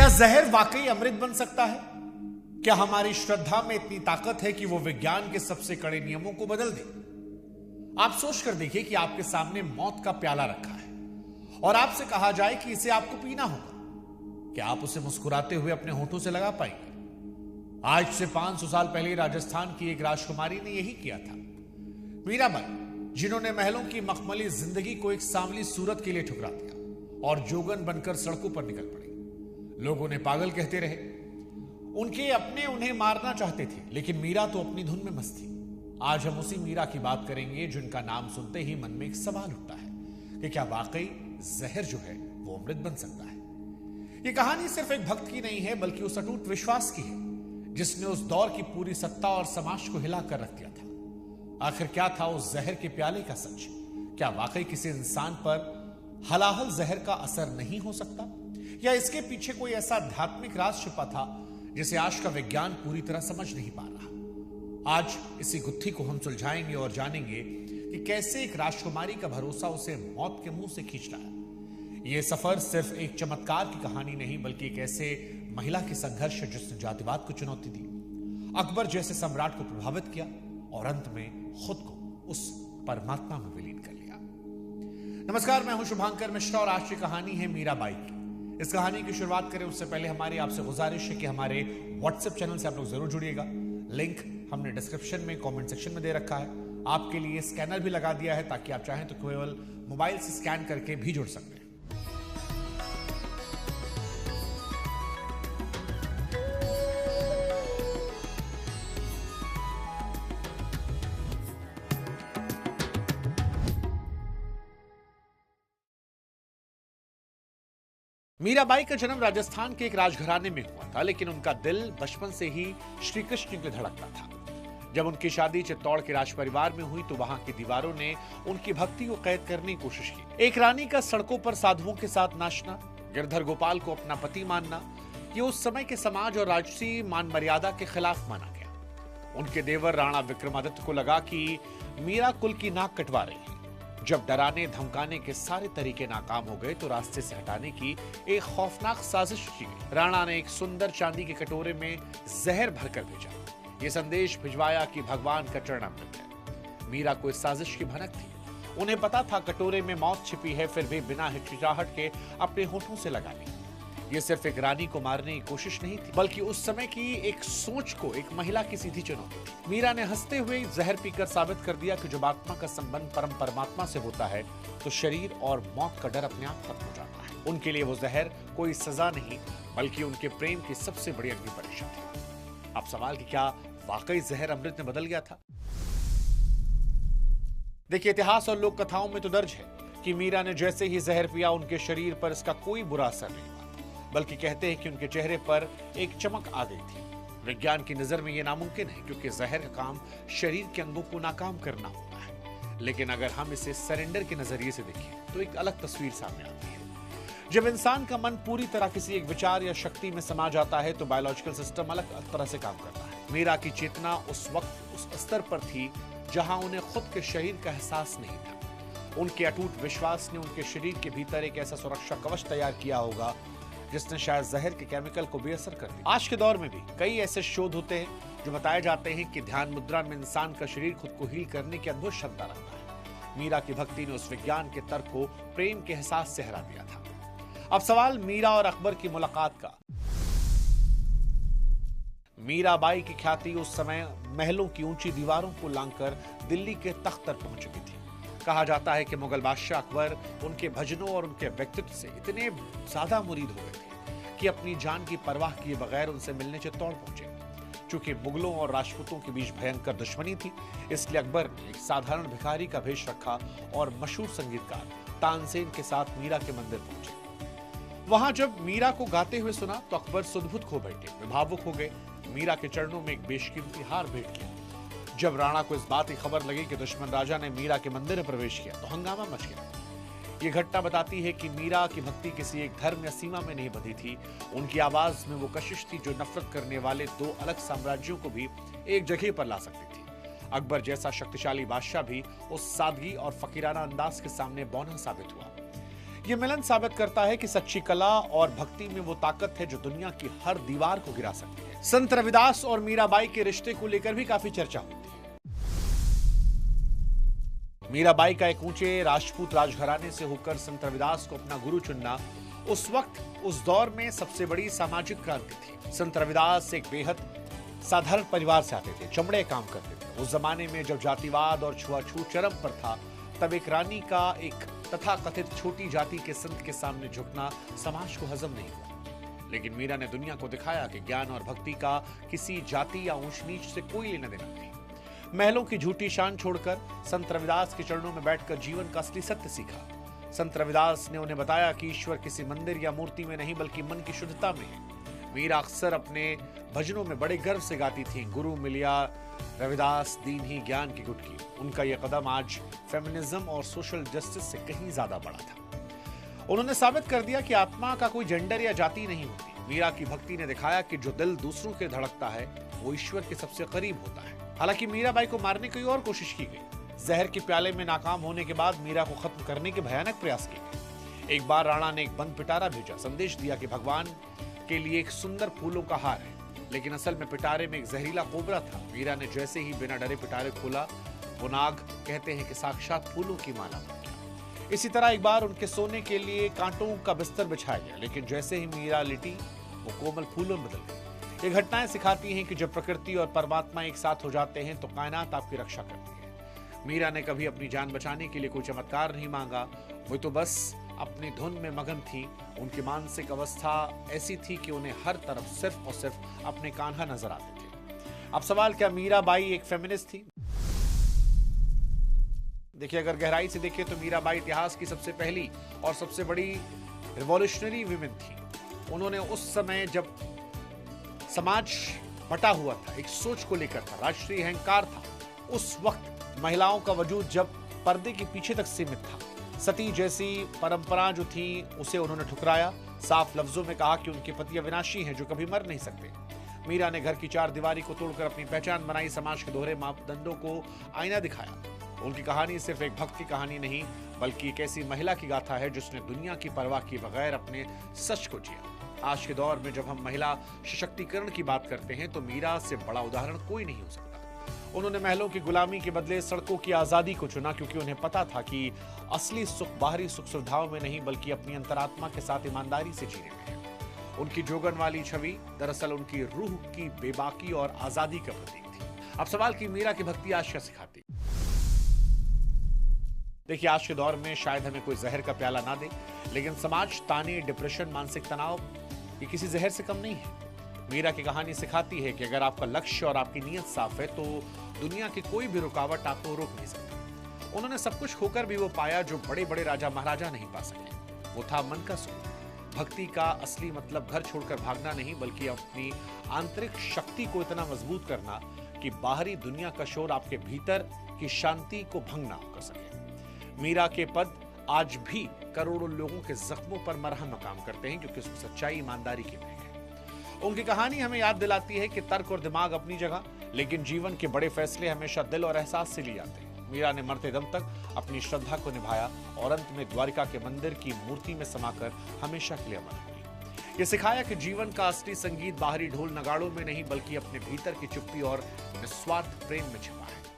क्या जहर वाकई अमृत बन सकता है? क्या हमारी श्रद्धा में इतनी ताकत है कि वो विज्ञान के सबसे कड़े नियमों को बदल दे? आप सोच कर देखिए कि आपके सामने मौत का प्याला रखा है और आपसे कहा जाए कि इसे आपको पीना होगा। क्या आप उसे मुस्कुराते हुए अपने होठों से लगा पाएंगे? आज से 500 साल पहले राजस्थान की एक राजकुमारी ने यही किया था, मीराबाई, जिन्होंने महलों की मखमली जिंदगी को एक सांवली सूरत के लिए ठुकरा दिया और जोगन बनकर सड़कों पर निकल पड़ी। लोग उन्हें पागल कहते रहे, उनके अपने उन्हें मारना चाहते थे, लेकिन मीरा तो अपनी धुन में मस्त थी। आज हम उसी मीरा की बात करेंगे जिनका नाम सुनते ही मन में एक सवाल उठता है कि क्या वाकई जहर जो है वो अमृत बन सकता है? ये कहानी सिर्फ एक भक्त की नहीं है, बल्कि उस अटूट विश्वास की है जिसने उस दौर की पूरी सत्ता और समाज को हिला कर रख दिया था। आखिर क्या था उस जहर के प्याले का सच? क्या वाकई किसी इंसान पर हलाहल जहर का असर नहीं हो सकता, या इसके पीछे कोई ऐसा आध्यात्मिक राज छिपा था जिसे आज का विज्ञान पूरी तरह समझ नहीं पा रहा? आज इसी गुत्थी को हम सुलझाएंगे और जानेंगे कि कैसे एक राजकुमारी का भरोसा उसे मौत के मुंह से खींच रहा है। यह सफर सिर्फ एक चमत्कार की कहानी नहीं, बल्कि एक ऐसे महिला की संघर्ष है जिसने जातिवाद को चुनौती दी, अकबर जैसे सम्राट को प्रभावित किया और अंत में खुद को उस परमात्मा में विलीन कर लिया। नमस्कार, मैं हूं शुभांकर मिश्रा और आज की कहानी है मीराबाई की। इस कहानी की शुरुआत करें उससे पहले हमारी आपसे गुजारिश है कि हमारे व्हाट्सएप चैनल से आप लोग जरूर जुड़िएगा। लिंक हमने डिस्क्रिप्शन में कमेंट सेक्शन में दे रखा है। आपके लिए स्कैनर भी लगा दिया है ताकि आप चाहें तो केवल मोबाइल से स्कैन करके भी जुड़ सकते हैं। मीराबाई का जन्म राजस्थान के एक राजघराने में हुआ था, लेकिन उनका दिल बचपन से ही श्री कृष्ण के लिए धड़कता था। जब उनकी शादी चित्तौड़ के राजपरिवार में हुई तो वहां की दीवारों ने उनकी भक्ति को कैद करने की कोशिश की। एक रानी का सड़कों पर साधुओं के साथ नाचना, गिरधर गोपाल को अपना पति मानना, ये उस समय के समाज और राजसी मान मर्यादा के खिलाफ माना गया। उनके देवर राणा विक्रमादित्य को लगा कि मीरा कुल की नाक कटवा रही है। जब डराने धमकाने के सारे तरीके नाकाम हो गए तो रास्ते से हटाने की एक खौफनाक साजिश की गई। राणा ने एक सुंदर चांदी के कटोरे में जहर भरकर भेजा। ये संदेश भिजवाया कि भगवान का चरणामृत है। मीरा को इस साजिश की भनक थी। उन्हें पता था कटोरे में मौत छिपी है, फिर भी बिना हिचकिचाहट के अपने होठों से लगा ली। ये सिर्फ एक रानी को मारने की कोशिश नहीं थी, बल्कि उस समय की एक सोच को एक महिला की सीधी चुनौती थी। मीरा ने हंसते हुए जहर पीकर साबित कर दिया कि जब आत्मा का संबंध परम परमात्मा से होता है तो शरीर और मौत का डर अपने आप खत्म हो जाता है। उनके लिए वो जहर कोई सजा नहीं, बल्कि उनके प्रेम की सबसे बड़ी अग्नि परीक्षा थी। अब सवाल कि क्या वाकई जहर अमृत में बदल गया था? देखिए, इतिहास और लोक कथाओं में तो दर्ज है कि मीरा ने जैसे ही जहर पिया उनके शरीर पर इसका कोई बुरा असर नहीं हुआ, बल्कि कहते हैं कि उनके चेहरे पर एक चमक आ गई थी। विज्ञान की नजर में यह नामुमकिन है, क्योंकि जहर का काम शरीर के अंगों को नाकाम करना होता है। लेकिन अगर हम इसे सरेंडर के नजरिए से देखें तो एक अलग तस्वीर सामने आती है। जब इंसान का मन पूरी तरह किसी एक विचार या शक्ति में समा जाता है तो बायोलॉजिकल सिस्टम अलग तरह से काम करता है। मीरा की चेतना उस वक्त उस स्तर पर थी जहां उन्हें खुद के शरीर का एहसास नहीं था। उनके अटूट विश्वास ने उनके शरीर के भीतर एक ऐसा सुरक्षा कवच तैयार किया होगा जिसने शायद जहर के केमिकल को बेअसर कर दिया। आज के दौर में भी कई ऐसे शोध होते हैं जो बताए जाते हैं कि ध्यान मुद्रा में इंसान का शरीर खुद को हील करने की अद्भुत क्षमता रखता है। मीरा की भक्ति ने उस विज्ञान के तर्क को प्रेम के एहसास से हरा दिया था। अब सवाल मीरा और अकबर की मुलाकात का। मीराबाई की ख्याति उस समय महलों की ऊंची दीवारों को लांघकर दिल्ली के तख्त तक पहुंच चुकी थी। कहा जाता है कि मुगल बादशाह अकबर उनके भजनों और उनके व्यक्तित्व से इतने ज्यादा मुरीद हो गए थे कि अपनी जान की परवाह किए बगैर उनसे मिलने चित्तौड़ पहुंचे। चूंकि मुगलों और राजपूतों के बीच भयंकर दुश्मनी थी, इसलिए अकबर ने एक साधारण भिखारी का भेष रखा और मशहूर संगीतकार तानसेन के साथ मीरा के मंदिर पहुंचे। वहां जब मीरा को गाते हुए सुना तो अकबर सुधबुध खो बैठे, वे भावुक हो गए। मीरा के चरणों में एक बेशकीमती हार भेंट किया। जब राणा को इस बात की खबर लगी कि दुश्मन राजा ने मीरा के मंदिर में प्रवेश किया तो हंगामा मच गया। ये घटना बताती है कि मीरा की भक्ति किसी एक धर्म या सीमा में नहीं बंधी थी। उनकी आवाज में वो कशिश थी जो नफरत करने वाले दो अलग साम्राज्यों को भी एक जगह पर ला सकती थी। अकबर जैसा शक्तिशाली बादशाह भी उस सादगी और फकीराना अंदाज के सामने बौना साबित हुआ। यह मिलन साबित करता है कि सच्ची कला और भक्ति में वो ताकत है जो दुनिया की हर दीवार को गिरा सकती है। संत रविदास और मीराबाई के रिश्ते को लेकर भी काफी चर्चा होती है। मीराबाई का एक ऊंचे राजपूत राजघराने से होकर संत रविदास को अपना गुरु चुनना उस वक्त उस दौर में सबसे बड़ी सामाजिक क्रांति थी। संत रविदास एक बेहद साधारण परिवार से आते थे, चमड़े काम करते थे। उस जमाने में जब जातिवाद और छुआछूत चरम पर था, तब एक रानी का एक तथाकथित छोटी जाति के संत के सामने झुकना समाज को हजम नहीं हुआ। लेकिन मीरा ने दुनिया को दिखाया कि ज्ञान और भक्ति का किसी जाति या ऊंच नीच से कोई लेना देना नहीं। महलों की झूठी शान छोड़कर संत रविदास के चरणों में बैठकर जीवन का असली सत्य सीखा। संत रविदास ने उन्हें बताया कि ईश्वर किसी मंदिर या मूर्ति में नहीं बल्कि मन की शुद्धता में है। मीरा अक्सर अपने भजनों में बड़े गर्व से गाती थीं, गुरु मिलिया रविदास दीन ही ज्ञान की गुटकी। उनका यह कदम आज फेमिनिज्म और सोशल जस्टिस से कहीं ज्यादा बड़ा था। उन्होंने साबित कर दिया कि आत्मा का कोई जेंडर या जाति नहीं होती। मीरा की भक्ति ने दिखाया कि जो दिल दूसरों के धड़कता है वो ईश्वर के सबसे करीब होता है। हालांकि मीराबाई को मारने की और कोशिश की गई। जहर के प्याले में नाकाम होने के बाद मीरा को खत्म करने के भयानक प्रयास किए गए। एक बार राणा ने एक बंद पिटारा भेजा, संदेश दिया कि भगवान के लिए एक सुंदर फूलों का हार है, लेकिन असल में पिटारे में एक जहरीला कोबरा था। मीरा ने जैसे ही बिना डरे पिटारे खोला, वो नाग कहते हैं कि साक्षात फूलों की माला बन गया। इसी तरह एक बार उनके सोने के लिए कांटों का बिस्तर बिछाया गया, लेकिन जैसे ही मीरा लिटी वो कोमल फूलों में बदल गई। ये घटनाएं सिखाती हैं कि जब प्रकृति और परमात्मा एक साथ हो जाते हैं तो कायनात आपकी रक्षा करती है। मीरा ने कभी अपनी जान बचाने के लिए कोई चमत्कार नहीं मांगा, वो तो बस अपनी धुन में मगन थी। उनकी मानसिक अवस्था ऐसी थी कि उन्हें हर तरफ सिर्फ और सिर्फ अपने कान्हा नजर आते थे। अब सवाल, क्या मीराबाई एक फेमिनिस्ट थी? देखिए, अगर गहराई से देखें तो मीराबाई इतिहास की सबसे पहली और सबसे बड़ी रिवॉल्यूशनरी विमेन थी। उन्होंने उस समय जब समाज बटा हुआ था, एक सोच को लेकर था, राष्ट्रीय अहंकार था, उस वक्त महिलाओं का वजूद जब पर्दे के पीछे तक सीमित था, सती जैसी परंपरा जो थी उसे उन्होंने ठुकराया। साफ लफ्जों में कहा कि उनके पति अविनाशी हैं जो कभी मर नहीं सकते। मीरा ने घर की चार दीवारी को तोड़कर अपनी पहचान बनाई, समाज के दोहरे मापदंडों को आईना दिखाया। उनकी कहानी सिर्फ एक भक्त की कहानी नहीं बल्कि एक ऐसी महिला की गाथा है जिसने दुनिया की परवाह किए बगैर अपने सच को जिया। आज के दौर में जब हम महिला सशक्तिकरण की बात करते हैं तो मीरा से बड़ा उदाहरण कोई नहीं हो सकता। उन्होंने महलों की गुलामी के बदले सड़कों की आजादी को चुना, क्योंकि उन्हें पता था कि असली सुख बाहरी सुख सुविधाओं में नहीं बल्कि अपनी अंतरात्मा के साथ ईमानदारी से जीने में है। उनकी जोगन वाली छवि दरअसल उनकी रूह की बेबाकी और आजादी का प्रतीक थी। अब सवाल की मीरा की भक्ति आज क्या सिखाती? देखिए, आज के दौर में शायद हमें कोई जहर का प्याला ना दे, लेकिन समाज ताने, डिप्रेशन, मानसिक तनाव ये किसी जहर से कम नहीं है। मीरा की कहानी सिखाती है कि अगर आपका लक्ष्य और आपकी नीयत साफ है तो दुनिया की कोई भी रुकावट आपको रोक नहीं सकती। उन्होंने सब कुछ खोकर भी वो पाया जो बड़े बड़े राजा महाराजा नहीं पा सके। वो था मन का सुख। भक्ति का असली मतलब घर छोड़कर भागना नहीं बल्कि अपनी आंतरिक शक्ति को इतना मजबूत करना कि बाहरी दुनिया का शोर आपके भीतर की शांति को भंग ना कर सके। मीरा के पद आज भी करोड़ों लोगों के जख्मों पर मरहम काम करते हैं क्योंकि उसमें सच्चाई, ईमानदारी की महक है। उनकी कहानी हमें याद दिलाती है कि तर्क और दिमाग अपनी जगह, लेकिन जीवन के बड़े फैसले हमेशा दिल और एहसास से लिए जाते हैं। मीरा ने मरते दम तक अपनी श्रद्धा को निभाया और अंत में द्वारिका के मंदिर की मूर्ति में समाकर हमेशा के लिए अमर हुई। ये सिखाया कि जीवन का असली संगीत बाहरी ढोल नगाड़ों में नहीं बल्कि अपने भीतर की चुप्पी और निस्वार्थ प्रेम में छिपा है।